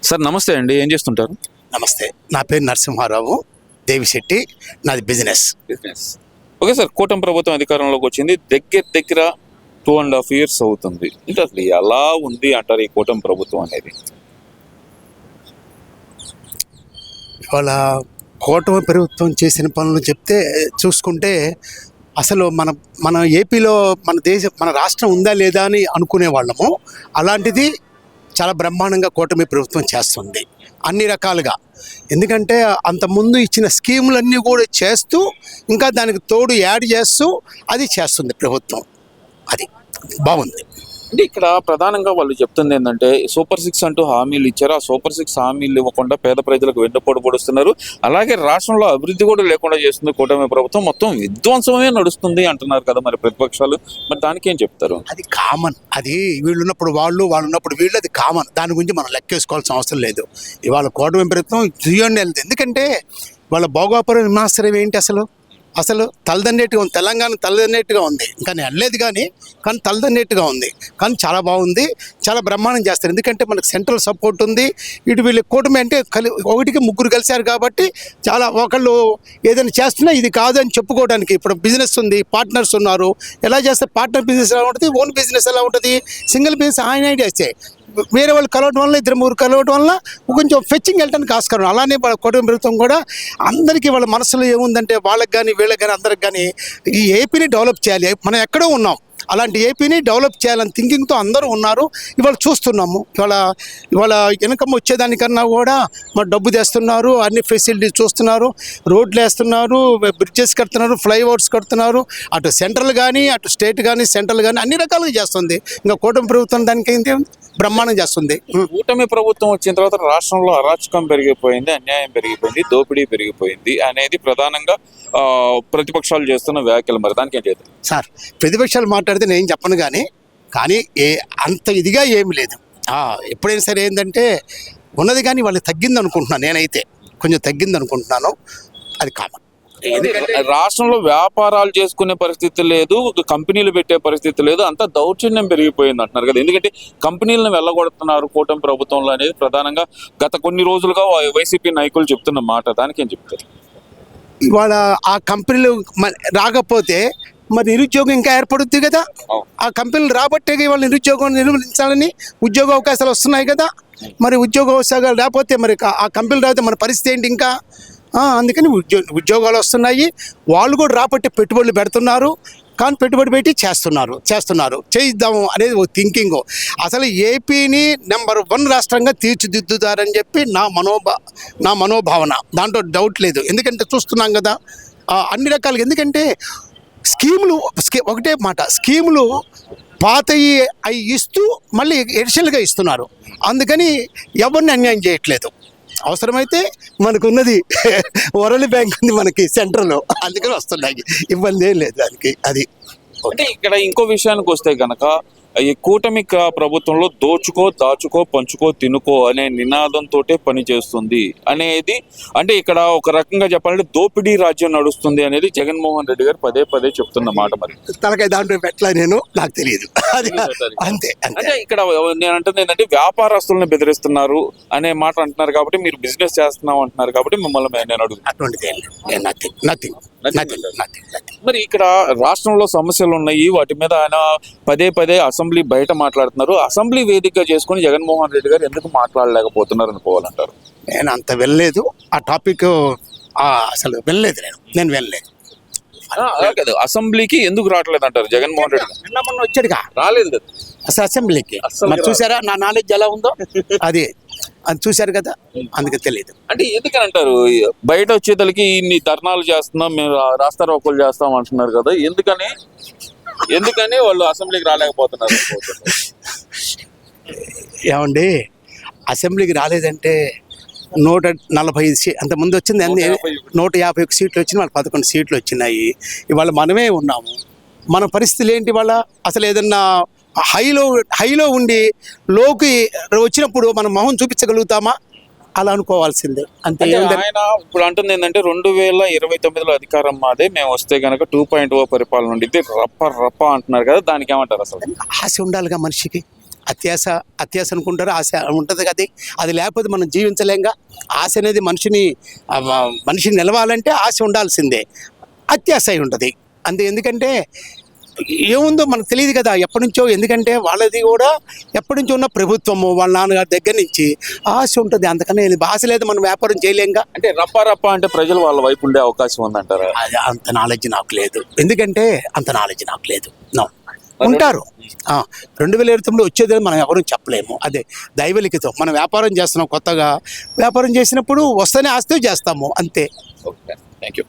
Sir నమస్తే అండి, ఏం చేస్తుంటారు? నమస్తే, నా పేరు నరసింహారావు దేవిశెట్టి, నాది బిజినెస్. ఓకే సార్, కూటమి ప్రభుత్వం అధికారంలోకి వచ్చింది దగ్గర 2.5 years అవుతుంది. ఇంకా అసలు ఎలా ఉంది అంటారు ఈ కూటమి ప్రభుత్వం అనేది? ఇవాళ కూటమి ప్రభుత్వం చేసిన పనులు చెప్తే చూసుకుంటే అసలు మన ఏపీలో మన రాష్ట్రం ఉందా లేదా అని అనుకునే వాళ్ళము. అలాంటిది చాలా బ్రహ్మాండంగా కూటమి ప్రభుత్వం చేస్తుంది అన్ని రకాలుగా. ఎందుకంటే అంతకుముందు ఇచ్చిన స్కీములన్నీ కూడా చేస్తూ ఇంకా దానికి తోడు యాడ్ చేస్తూ అది చేస్తుంది ప్రభుత్వం. అది బాగుంది. అంటే ఇక్కడ ప్రధానంగా వాళ్ళు చెప్తుంది ఏంటంటే సూపర్ 6 అంటూ హామీలు ఇచ్చారు. ఆ సూపర్ 6 హామీలు ఇవ్వకుండా పేద ప్రజలకు వెన్నుపోటు పొడుస్తున్నారు. అలాగే రాష్ట్రంలో అభివృద్ధి కూడా లేకుండా చేస్తుంది కూటమి ప్రభుత్వం. మొత్తం విధ్వంసమే నడుస్తుంది అంటున్నారు కదా మరి ప్రతిపక్షాలు. మరి దానికి ఏం చెప్తారు? అది కామన్. అది వీళ్ళు ఉన్నప్పుడు వాళ్ళు ఉన్నప్పుడు వీళ్ళు, అది కామన్. దాని గురించి మనం లెక్కేసుకోవాల్సిన అవసరం లేదు. ఇవాళ కూటమి ప్రభుత్వం చూయండి వెళ్తుంది. ఎందుకంటే వాళ్ళ భోగాపురం విమానాశ్రయం ఏంటి అసలు తలదన్నేట్టుగా ఉంది. తెలంగాణ తలదన్నేట్టుగా ఉంది, కానీ వెళ్ళలేదు కానీ తలదన్నేట్టుగా ఉంది. కానీ చాలా బాగుంది, చాలా బ్రహ్మాండం చేస్తారు. ఎందుకంటే మనకు సెంట్రల్ సపోర్ట్ ఉంది. ఇటు వీళ్ళు కూటమి అంటే ఒకటికి ముగ్గురు కలిశారు కాబట్టి చాలా ఒకళ్ళు ఏదైనా చేస్తున్నా ఇది కాదు అని చెప్పుకోవడానికి. ఇప్పుడు బిజినెస్ ఉంది, పార్ట్నర్స్ ఉన్నారు. ఎలా చేస్తే పార్ట్నర్ బిజినెస్ ఎలా ఉంటుంది, ఓన్ బిజినెస్ ఎలా ఉంటుంది, సింగిల్ బిజినెస్ ఆయన చేస్తే వేరే వాళ్ళు కలవటం వల్ల, 2-3 కలవటం వల్ల కొంచెం ఫెచ్చింగ్ వెళ్ళడానికి ఆస్కారం. అలానే వాళ్ళ కూటమి ప్రభుత్వం కూడా అందరికీ వాళ్ళ మనసులో ఏముందంటే వాళ్ళకి కానీ వీళ్ళకి కానీ అందరికి కానీ ఈ ఏపీని డెవలప్ చేయాలి. మనం ఎక్కడో ఉన్నాం, అలాంటి ఏపీని డెవలప్ చేయాలని థింకింగ్తో అందరూ ఉన్నారు. ఇవాళ చూస్తున్నాము. ఇవాళ ఇన్కమ్ వచ్చేదానికన్నా కూడా మన డబ్బు తెస్తున్నారు, అన్ని ఫెసిలిటీస్ చూస్తున్నారు, రోడ్లు వేస్తున్నారు, బ్రిడ్జెస్ కడుతున్నారు, ఫ్లైఓవర్స్ కడుతున్నారు. అటు సెంట్రల్ కానీ అటు స్టేట్ కానీ సెంట్రల్ కానీ అన్ని రకాలుగా చేస్తుంది. ఇంకా కూటమి ప్రభుత్వం దానికి ఏంటి బ్రహ్మాండం చేస్తుంది. కూటమి ప్రభుత్వం వచ్చిన తర్వాత రాష్ట్రంలో అరాచకం పెరిగిపోయింది, అన్యాయం పెరిగిపోయింది, దోపిడీ పెరిగిపోయింది అనేది ప్రధానంగా ప్రతిపక్షాలు చేస్తున్న వ్యాఖ్యలు. మరి దానికి ఏం చేద్దాం సార్? ప్రతిపక్షాలు మాట్లాడితే నేను చెప్పను కానీ అంత ఇదిగా ఏమి లేదు. ఎప్పుడైనా సరే ఏంటంటే ఉన్నది కానీ వాళ్ళు తగ్గింది అనుకుంటున్నాను. నేనైతే కొంచెం తగ్గింది అనుకుంటున్నాను. అది కామన్. రాష్ట్రంలో వ్యాపారాలు చేసుకునే పరిస్థితి లేదు, కంపెనీలు పెట్టే పరిస్థితి లేదు, అంతా దౌర్జన్యం పెరిగిపోయింది అంటున్నారు కదా. ఎందుకంటే కంపెనీలను వెళ్ళగొడుతున్నారు కూటమి ప్రభుత్వంలో అనేది ప్రధానంగా గత కొన్ని రోజులుగా వైసీపీ నాయకులు చెప్తున్న మాట. దానికి ఏం చెప్తారు? ఇవాళ ఆ కంపెనీలు రాకపోతే మరి నిరుద్యోగం ఇంకా ఏర్పడుద్ది కదా. ఆ కంపెనీలు రాబట్టే వాళ్ళ నిరుద్యోగం నిర్వహించాలని ఉద్యోగ అవకాశాలు వస్తున్నాయి కదా. మరి ఉద్యోగ అవకాశాలు లేకపోతే మరి ఆ కంపెనీలు రాకపోతే మన పరిస్థితి ఏంటి ఇంకా? అందుకని ఉద్యోగాలు వస్తున్నాయి. వాళ్ళు కూడా రాబట్టే పెట్టుబడులు పెడుతున్నారు. కానీ పెట్టుబడి పెట్టి చేస్తున్నారు చేయిద్దాము అనేది ఒక థింకింగ్. అసలు ఏపీని నెంబర్ 1 రాష్ట్రంగా తీర్చిదిద్దుతారని చెప్పి నా మనోభావన. దాంట్లో డౌట్ లేదు. ఎందుకంటే చూస్తున్నాం కదా అన్ని రకాలుగా. ఎందుకంటే స్కీములు ఒకటే మాట, స్కీములు పాతయి అవి ఇస్తూ మళ్ళీ ఎడిషనల్గా ఇస్తున్నారు. అందుకని ఎవరిని అన్యాయం చేయట్లేదు. అవసరమైతే మనకున్నది వరల్డ్ బ్యాంక్ ఉంది మనకి సెంట్రల్, అందుకని వస్తున్నాయి. ఇబ్బంది ఏం లేదు దానికి. అది అంటే ఇక్కడ ఇంకో విషయానికి వస్తే కనుక ఈ కూటమి ప్రభుత్వంలో దోచుకో దాచుకో పంచుకో తినుకో అనే నినాదంతో పనిచేస్తుంది అనేది. అంటే ఇక్కడ ఒక రకంగా చెప్పాలంటే దోపిడీ రాజ్యం నడుస్తుంది అనేది జగన్మోహన్ రెడ్డి గారు పదే చెప్తున్న మాట. మరి తలకాయ దాంట్లో పెట్టలే నాకు తెలియదు. అది అంతే. అంటే ఇక్కడ నేను అంటుంది ఏంటంటే వ్యాపారస్తులను బెదిరిస్తున్నారు అనే మాట అంటున్నారు కాబట్టి, మీరు బిజినెస్ చేస్తున్నాం అంటున్నారు కాబట్టి మిమ్మల్ని నేను అటువంటిది నథింగ్. మరి ఇక్కడ రాష్ట్రంలో సమస్యలు ఉన్నాయి, వాటి మీద ఆయన పదే అసెంబ్లీ బయట మాట్లాడుతున్నారు. అసెంబ్లీ వేదికగా చేసుకుని జగన్మోహన్ రెడ్డి గారు ఎందుకు మాట్లాడలేకపోతున్నారు అనుకోవాలంటారు? నేను అంత వెళ్ళలేదు ఆ టాపిక్. అసలు వెళ్ళలేదు, నేను వెళ్ళలేదు. కదా అసెంబ్లీకి ఎందుకు రావట్లేదు అంటారు జగన్మోహన్ రెడ్డి? నిన్న మొన్న వచ్చాడుగా, రాలేదు కదా అసలు అసెంబ్లీకి. మరి చూసారా నా నాలెడ్జ్ ఎలా ఉందో? అది చూశారు కదా, అందుకే తెలియదు. అంటే ఎందుకని అంటారు బయట వచ్చేతలకి ఇన్ని ధర్నాలు చేస్తున్నాం, మేము రాస్తారోకోలు చేస్తాం అంటున్నారు కదా. ఎందుకని వాళ్ళు అసెంబ్లీకి రాలేకపోతున్నారు? ఏమండి, అసెంబ్లీకి రాలేదంటే 145 అంతకుముందు వచ్చింది, అన్ని 151 సీట్లు వచ్చినాయి. వాళ్ళు 11 సీట్లు వచ్చినాయి. ఇవాళ మనమే ఉన్నాము. మన పరిస్థితులు ఏంటి? వాళ్ళ అసలు ఏదన్నా హైలో ఉండి లోకి వచ్చినప్పుడు మనం మొహం చూపించగలుగుతామా? అలా అనుకోవాల్సిందే అంతే. ఆయన ఇప్పుడు అంటుంది ఏంటంటే 2029లో అధికారం మాదే, మేము వస్తే కనుక 2.0 పరిపాలన ఉండిద్ది, రప్ప అంటున్నారు కదా. దానికి ఏమంటారు? అసలు ఆశ ఉండాలిగా మనిషికి. అత్యాశ అత్యాశ అనుకుంటారు, ఆశ ఉంటుంది కదా, అది లేకపోతే మనం జీవించలేంగా. ఆశ అనేది మనిషిని నిలవాలంటే ఆశ ఉండాల్సిందే, అత్యాశ అయి ఉంటుంది అంతే. ఎందుకంటే ఏముందో మనకు తెలియదు కదా ఎప్పటి నుంచో, ఎందుకంటే వాళ్ళది కూడా ఎప్పటి నుంచో ఉన్న ప్రభుత్వము, వాళ్ళ నాన్నగారి దగ్గర నుంచి ఆశ ఉంటుంది. అందుకనే ఆశ లేదు మనం వ్యాపారం చేయలేంగా. అంటే రప్ప అంటే ప్రజలు వాళ్ళ వైపు ఉండే అవకాశం ఉందంటారా? అది అంత నాలెడ్జ్ నాకు లేదు, ఎందుకంటే అంత నాలెడ్జ్ నాకు లేదు. నో, ఉంటారు. 2029 వచ్చేది మనం ఎవరు చెప్పలేము, అదే దైవలిఖితం. మనం వ్యాపారం చేస్తున్నాం, కొత్తగా వ్యాపారం చేసినప్పుడు వస్తేనే ఆస్తే చేస్తాము అంతే. Okay, thank you.